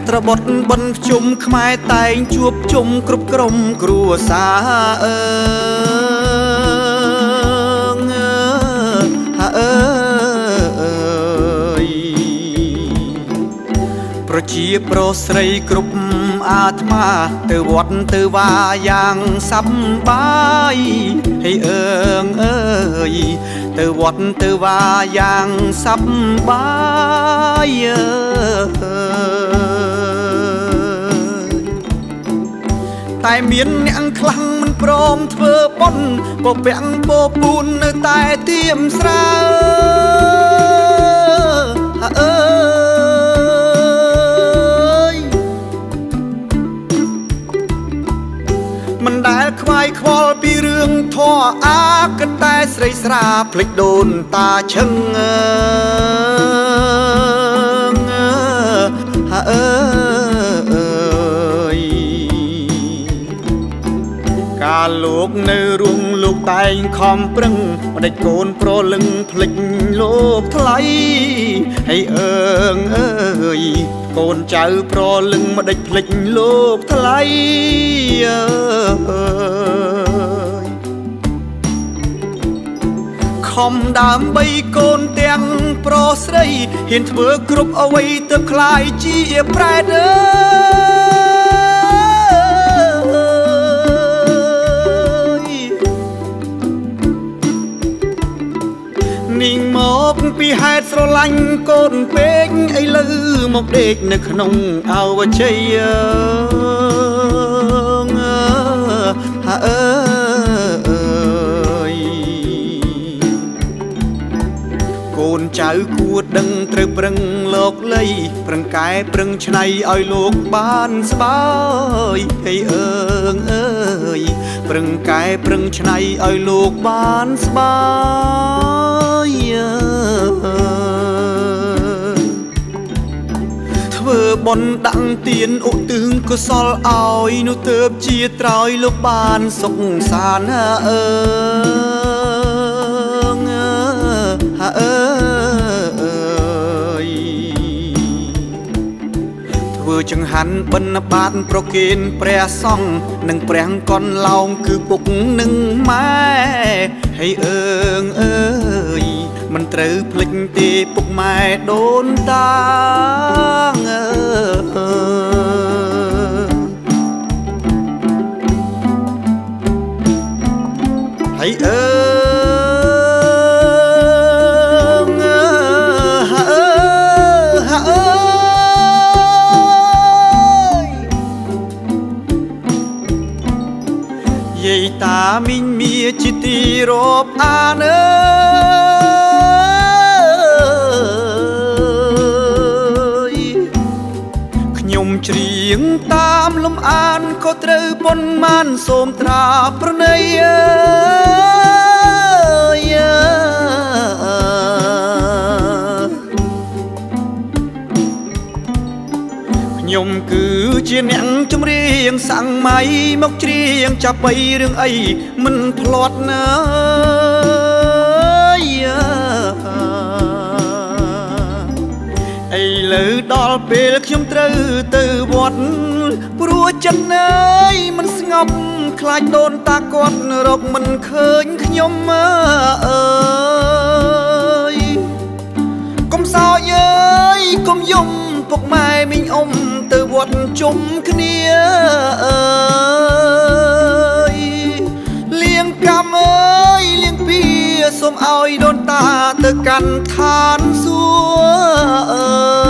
ត្របត់បិណ្ឌជុំខ្មែរតែងជួបជុំគ្រប់ក្រុមគ្រួសារប្រជាប្រុសស្រីគ្រប់អាត្មាទៅវត្តទៅវាយ៉ាងសប្បាយហើយអើយទៅវត្តទៅវាយ៉ាងសប្បាយតែមានអ្នកខ្លាំងមិនព្រមធ្វើបុណ្យពពាំងពោពូននៅតែទៀមស្រើមិនដែលខ្វាយខ្វល់ពីរឿងធម៌អាគិតតែស្រីស្រាភ្លេចដូនតាឈឹងកាលលោកនៅរួងលោកតែងខំប្រឹងម្ដេចកូនប្រលឹងភ្លេចលោកថ្លៃហើយអើយកូនចៅប្រលឹងម្ដេចភ្លេចលោកថ្លៃខំដើម្បីកូនទាំងប្រុសស្រីហ៊ានធ្វើគ្រប់អ្វីទៅคล้ายជាប្រែតនាងមកពីហេតុស្រឡាញ់កូនពេកឥឡូវមកដេកនៅក្នុងអវជ័យកូនចៅគួរដឹងត្រូវប្រឹងលោកលៃប្រឹងកែប្រឹងឆ្នៃឲ្យលោកបានស្បាយហើយអើយប្រឹងកែប្រឹងឆ្នៃឲ្យលោកបានស្បាយធ្វើបុណ្យដាក់ទានឧទ្ទិសកុសលឲ្យនោះទើបជាត្រោយលោកបានសុខសាន្តធ្វើចង្ហាន់បិណ្ឌបាតប្រគេនព្រះសង្ឃនិងព្រះកនឡោមគឺពុកនិងម៉ែហើយអើយមិនត្រូវភ្លេចទេពុកម៉ែដូនតាហើយអើយាយតាមីងមៀជាទីរាប់អានខ្ញុំច្រៀងតាមលំអានក៏ត្រូវប៉ុន្មានសូមត្រាប្រណីខ្ញុំគឺជាអ្នកចម្រៀងសាំងម៉ៃមកច្រៀងចាប់បីរឿងអីមិនភ្លាត់ណាឥឡូវដល់ពេលខ្ញុំត្រូវទៅវត្តព្រោះចិត្តអើយមិនស្ងប់ខ្លាចដូនតាគាត់រកមិនឃើញខ្ញុំអើយកុំសោយអើយកុំយំពុកម៉ែមីងអ៊ំទៅវត្តជុំគ្នាអើយលៀងកម្មអើយលៀងពីសូមឲ្យដូនតាទៅកាន់ឋានសួគ៌